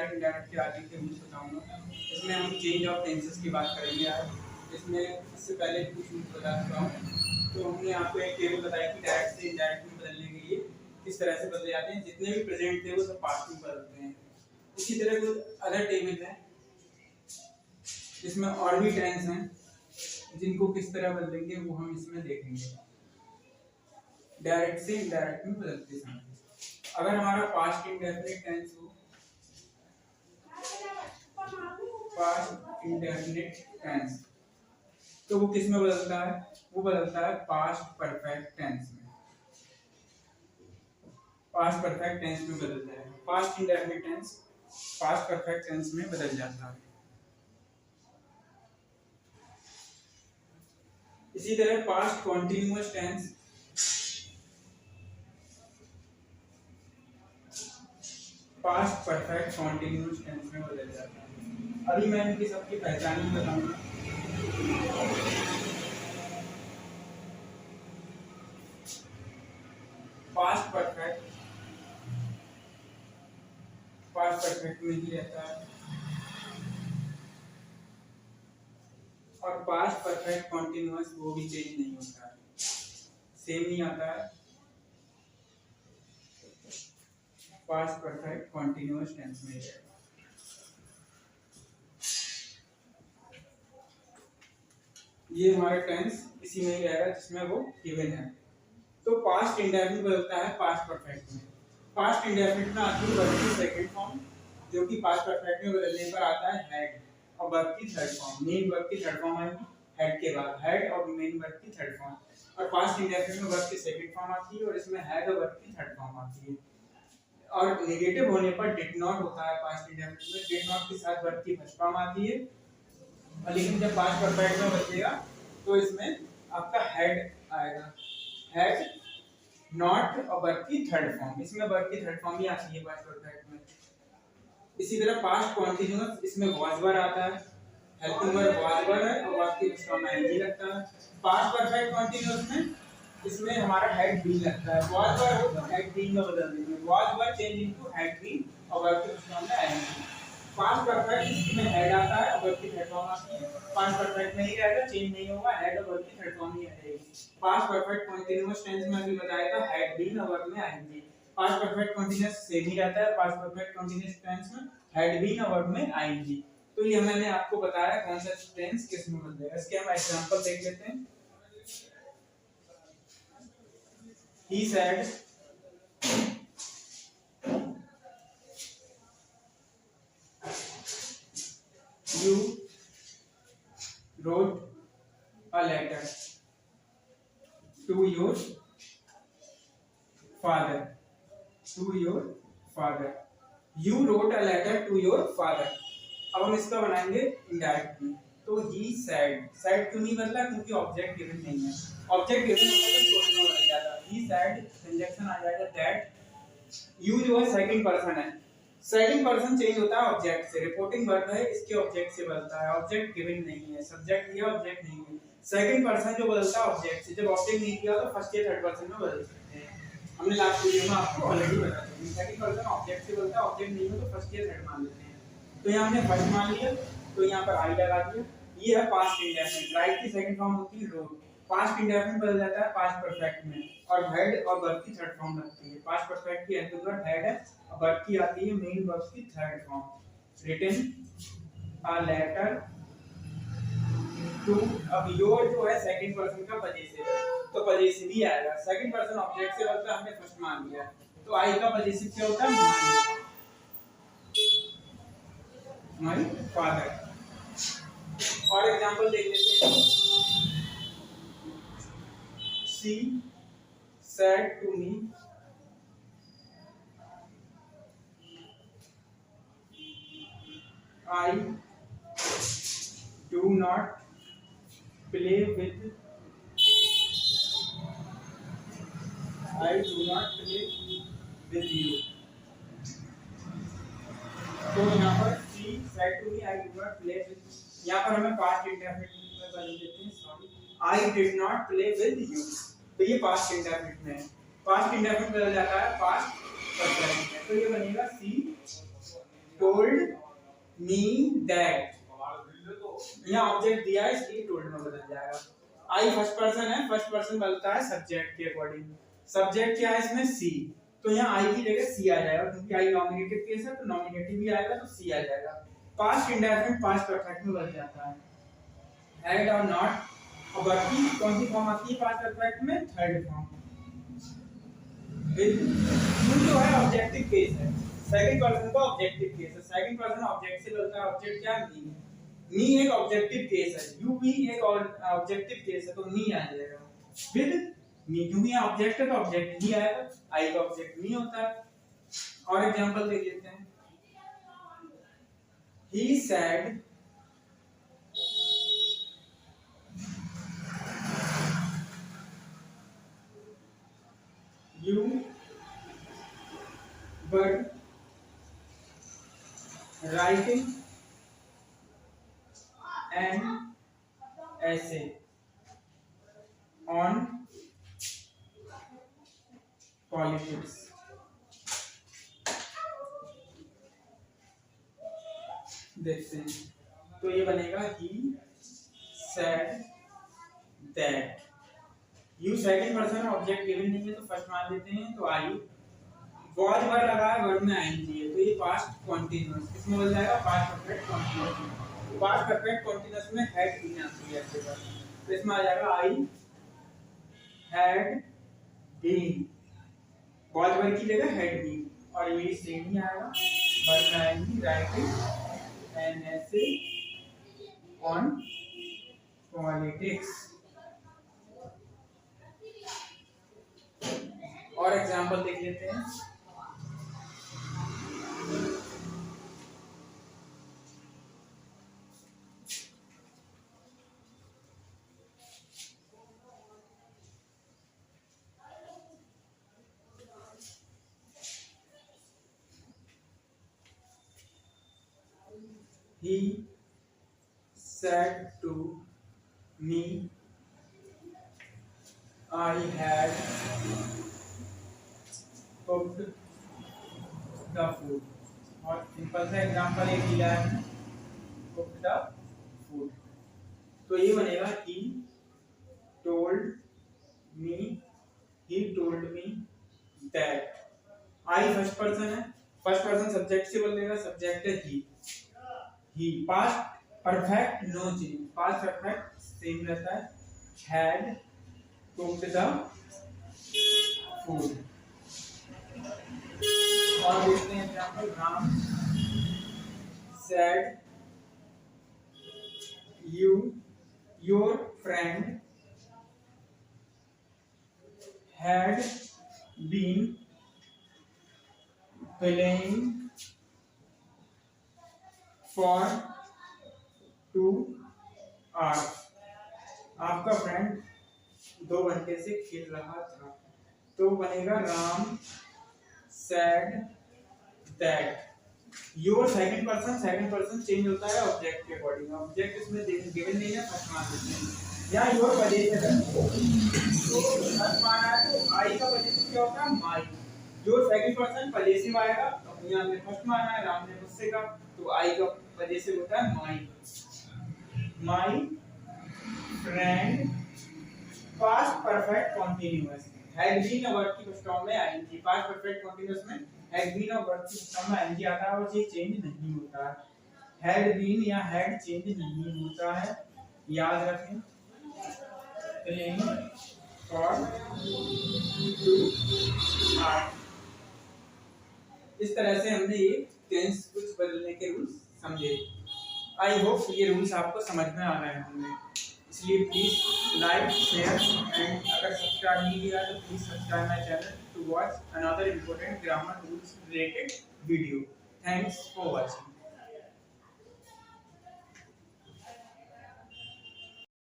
Direct indirect के आगे के रूल्स बताऊंगा। इसमें हम चेंज ऑफ टेंसेस की बात करेंगे आज। इसमें इससे पहले कुछ बता चुका हूँ। तो हमने आपको एक टेबल बताया कि डायरेक्ट से इनडायरेक्ट में बदलने के लिए किस तरह से बदले जाते हैं। जितने भी प्रेजेंट थे वो सब पास्ट में बदलते हैं। उसी तरह कुछ अदर टेबल हैं जिसमें और भी टेंस हैं, जिनको किस तरह बदलेंगे वो हम इसमें देखेंगे। डायरेक्ट से इनडायरेक्ट में बदलते समय अगर हमारा पास्ट इंडेफिनिट टेंस हो, पास्ट इंडेफिनिट टेंस, तो वो किस में बदलता है? वो बदलता है पास्ट परफेक्ट टेंस में। पास्ट परफेक्ट टेंस में बदलता है। Past indefinite tense past perfect tense में बदल जाता है। इसी तरह past continuous tense past perfect continuous tense में बदल जाता है। अभी मैं इनकी सबकी पहचान ही बताऊंगा। पास्ट परफेक्ट में ही रहता है और पास्ट परफेक्ट कॉन्टिन्यूअस वो भी चेंज नहीं होता है, सेम नहीं आता है। पास्ट परफेक्ट कॉन्टिन्यूअस टेंस में रहेगा। ये हमारा टेंस इसी में ही रहेगा जिसमें वो गिवन है। तो पास्ट इंडेफिनिट बदलता है पास्ट परफेक्ट में। पास्ट इंडेफिनिट में आती है वर्ब की सेकंड फॉर्म, जो कि पास्ट परफेक्ट में बदलने पर आता है हैड, और वर्ब की थर्ड फॉर्म, मेन वर्ब की थर्ड फॉर्म आएगी हैड के बाद, हैड और मेन वर्ब की थर्ड फॉर्म। और पास्ट इंडेफिनिट में वर्ब की सेकंड फॉर्म आती है और इसमें हैड और वर्ब की थर्ड फॉर्म आती है। और नेगेटिव होने पर डिड नॉट होता है पास्ट इंडेफिनिट में। डिड नॉट के साथ वर्ब की फर्स्ट फॉर्म आती है, और लेकिन जब पास्ट परफेक्ट में बचेगा तो इसमें आपका हैड आएगा, हैड नॉट और वर्ब की थर्ड फॉर्म। इसमें वर्ब की थर्ड फॉर्म ही आती है पास्ट परफेक्ट में। इसी तरह पास्ट कॉन्टिन्यूअस, इसमें वाज वर आता है, हेल्पिंग वर्ब वाज वर है और वर्ब की फर्स्ट फॉर्म आईएनजी लगता है। पास्ट परफेक्ट कॉन्टिन्यूअस में इसमें हमारा हैड बीन लगता है, वाज वर हो तो हैड बीन में बदल देंगे, was were change into had been और वर्ब की फर्स्ट फॉर्म में आईएनजी। पास्ट परफेक्ट इसमें हैड आता है और वर्ब की थर्ड फॉर्म आती है। पास्ट परफेक्ट में ही रहेगा, चेंज नहीं होगा, हैड और वर्ब की थर्ड फॉर्म ही रहेगी। पास्ट परफेक्ट कॉन्टिन्यूअस टेंस में अभी बताया था हैड बीन और वर्ब में ING. Past perfect continuous same ही रहता है, पास्ट परफेक्ट कॉन्टिन्यूअस टेंस में हैड बीन और वर्ब में आईएनजी। तो ये मैंने आपको बताया कौन सा टेंस किस में बदलेगा। इसके हम एग्जांपल देख लेते हैं। He said you wrote a letter to your father. You wrote a letter to your father. अब हम इसका बनाएंगे इनडायरेक्ट में। तो he said क्यों नहीं बदला? क्योंकि ऑब्जेक्ट गिवन नहीं है। ऑब्जेक्ट गिवन होता तो छोड़ना बदल जाता। he said कंजंक्शन आ जाएगा that। you जो है सेकंड पर्सन है, सेकंड पर्सन चेंज होता है ऑब्जेक्ट से। रिपोर्टिंग वर्ब है, इसके ऑब्जेक्ट से बदलता है। ऑब्जेक्ट गिवन नहीं है, सब्जेक्ट दिया ऑब्जेक्ट नहीं है। सेकंड पर्सन जो बदलता है ऑब्जेक्ट से। जब ऑब्जेक्ट नहीं दिया तो फर्स्ट या थर्ड पर्सन में बदल सकते हैं। हमने लास्ट वीडियो में आपको ऑलरेडी बता दिया। सेकंड पर्सन ऑब्जेक्ट से बदलता है, ऑब्जेक्ट नहीं हो तो फर्स्ट या थर्ड मान लेते हैं। तो यहाँ हमने फर्स्ट मान लिया तो यहाँ पर आई लगा दिया। ये है पास्ट इंडेफिनिट। राइट की सेकंड फॉर्म होती है रोट। पास्ट इंडेफिनिट बदल जाता है पास्ट परफेक्ट में, और हेड और वर्ब की थर्ड फॉर्म लगती है। पास्ट परफेक्ट की हेल्पिंग वर्ब हेड है और वर्ब की आती है मेन वर्ब की third form. Written a letter to. अब योर जो है सेकंड पर्सन का पजेसिव है तो पजेसिव ही आएगा। सेकंड पर्सन ऑब्जेक्ट से बदलता है, हमने फर्स्ट मान लिया। तो आई का पजेसिव क्या होता है? My father. और एग्जांपल देख लेते हैं। She said to me I do not play with you। तो यहाँ पर she said to me I do not play with, यहाँ पर हमें पास्ट इंडेफिनिट में बदल देते हैं। Sorry, I did not play with you। तो ये पास्ट इंडेफिनिट में है। पास्ट इंडेफिनिट बदल जाता है पास्ट परफेक्ट में। तो ये बनेगा she told told me that, यहाँ ऑब्जेक्ट दिया है इसलिए टोल्ड में बदल जाएगा। आई फर्स्ट पर्सन है, फर्स्ट पर्सन बदलता है सब्जेक्ट के अकॉर्डिंग। सब्जेक्ट क्या है इसमें सी, तो यहाँ आई की जगह सी आ जाएगा क्योंकि आई नॉमिनेटिव केस है तो नॉमिनेटिव भी आएगा तो सी आ जाएगा। पास्ट इंडेफिनिट पास्ट परफेक्ट में बदल जाता है। हैड और नॉट और बाकी कौन सी फॉर्म आती है पास्ट परफेक्ट में? Third form. यू जो है ऑब्जेक्टिव केस है, सेकंड पर्सन का ऑब्जेक्टिव केस है। सेकंड पर्सन ऑब्जेक्ट से बोलता है, ऑब्जेक्ट क्या है? मी। मी एक ऑब्जेक्टिव केस है, यू भी एक और ऑब्जेक्टिव केस है तो मी आ जाएगा विद मी, क्योंकि यहाँ ऑब्जेक्ट है तो ऑब्जेक्ट ही आएगा, आई का ऑब्जेक्ट मी होता है। और एग्जांपल देख लेते हैं। He said you were writing an essay on politics। देखते हैं तो ये बनेगा he said that। You second person object given नहीं है तो फर्स्ट मान लेते हैं, तो आई वॉज वर लगा है, वर्ब में आईएनजी है तो ये पास्ट कंटीन्यूअस किसमें बदल जाएगा? Past perfect continuous. Past perfect continuous में हैड बीन आती है ऐसे बात, तो इसमें आ जाएगा I had been, was were की जगह हैड बीन और ये सेम ही आएगा, वर्ब में ING writing an essay on politics. और एग्जांपल देख लेते हैं। He said to me I had cooked the food। और सिंपल सा एग्जांपल एक दिया है, cooked the food, तो ये बनेगा he told me that। I first person है, फर्स्ट पर्सन सब्जेक्ट से बोलेगा, सब्जेक्ट है he। Past perfect no change, past perfect same रहता है, had cooked the food। और देखते हैं example. Ram said your friend had been playing for 2 hours। आपका फ्रेंड 2 घंटे से खेल रहा था, तो बनेगा Ram said that। Your second person change होता है ऑब्जेक्ट के अकॉर्डिंग, ऑब्जेक्ट इसमें गिवन नहीं है, फर्स्ट मान लेते हैं। या योर वजह से तो फर्स्ट मान है तो आई का वजह से क्या होता है? माई। योर सेकंड पर्सन पजेसिव आएगा, तो यहाँ पे फर्स्ट मान है, राम ने मुझसे का, तो आई का वजह से होता है my friend. Past perfect continuous had been verb की फर्स्ट फॉर्म में आईएनजी, पास्ट परफेक्ट कंटीन्यूअस में हैड बीन और वर्ब की फर्स्ट फॉर्म में आईएनजी आता है और ये चेंज नहीं होता है। हैड बीन या हैड चेंज नहीं होता है, याद रखें। Playing for 2 hours। इस तरह से हमने ये टेंस कुछ बदलने के रूल्स समझे। आई होप ये रूल्स आपको समझ में आ रहे होंगे, इसलिए प्लीज लाइक शेयर एंड अगर सब्सक्राइब नहीं किया तो please subscribe my channel to watch another important grammar rules related video. Thanks for watching.